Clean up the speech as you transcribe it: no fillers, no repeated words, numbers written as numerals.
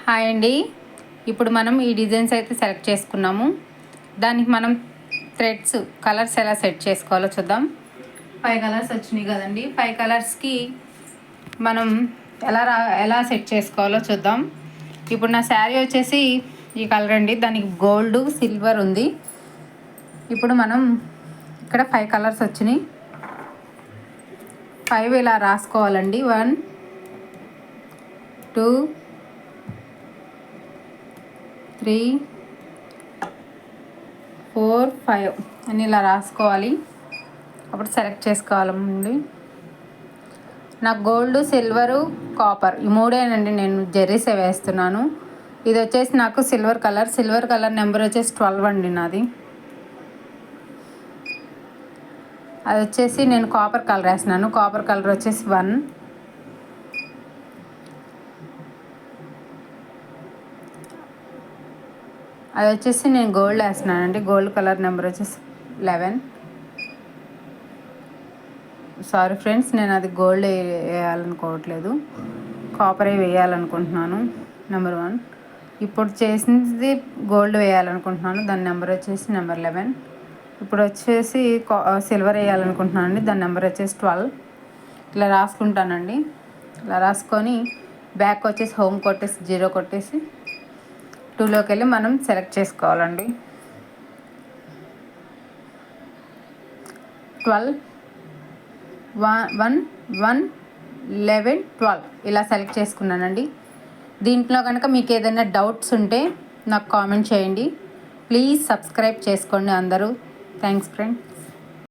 Hi అండి. ఇప్పుడు మనం ఈ డిజైన్స్ అయితే సెలెక్ట్ చేసుకున్నాము. దానికి మనం థ్రెడ్స్ కలర్స్ ఎలా సెట్ చేసుకోవాలో చూద్దాం. 5 కలర్స్ వచ్చినాయి కదండి. 5 కలర్స్కి మనం ఎలా సెట్ చేసుకోవాలో చూద్దాం. ఇప్పుడు నా శారీ వచ్చేసి ఈ కలర్ అండి. దానికి గోల్డ్ సిల్వర్ ఉంది. ఇప్పుడు మనం ఇక్కడ 5 కలర్స్ వచ్చినాయి. 5 ఇలా రాసుకోవాలండి. 1 2 3 4 5 అని ఇలా రాసుకోవాలి. అప్పుడు సెలెక్ట్ చేసుకోవాలండి. నాకు గోల్డ్ సిల్వరు కాపర్ ఈ మూడేనండి. నేను జెర్రీసే వేస్తున్నాను. ఇది వచ్చేసి నాకు సిల్వర్ కలర్ నెంబర్ వచ్చేసి 12 అండి నాది. అది వచ్చేసి నేను కాపర్ కలర్ వేస్తున్నాను. కాపర్ కలర్ వచ్చేసి 1. అది వచ్చేసి నేను గోల్డ్ వేస్తున్నానండి. గోల్డ్ కలర్ నెంబర్ వచ్చేసి 11. సారీ ఫ్రెండ్స్, నేను అది గోల్డ్ వేయాలనుకోవట్లేదు, కాపరే వేయాలనుకుంటున్నాను. నెంబర్ 1. ఇప్పుడు చేసింది గోల్డ్ వేయాలనుకుంటున్నాను. దాని నెంబర్ వచ్చేసి నెంబర్ 11. ఇప్పుడు వచ్చేసి సిల్వర్ వేయాలనుకుంటున్నాను అండి. దాని నెంబర్ వచ్చేసి 12. ఇలా రాసుకుంటానండి. ఇలా రాసుకొని బ్యాక్ వచ్చేసి హోమ్ కొట్టేసి 0 కొట్టేసి 2లోకి వెళ్ళి మనం సెలెక్ట్ చేసుకోవాలండి. 12 1 1 11 12 ఇలా సెలెక్ట్ చేసుకున్నానండి. దీంట్లో కనుక మీకు ఏదైనా డౌట్స్ ఉంటే నాకు కామెంట్ చేయండి. ప్లీజ్ సబ్స్క్రైబ్ చేసుకోండి అందరూ. Thanks friend.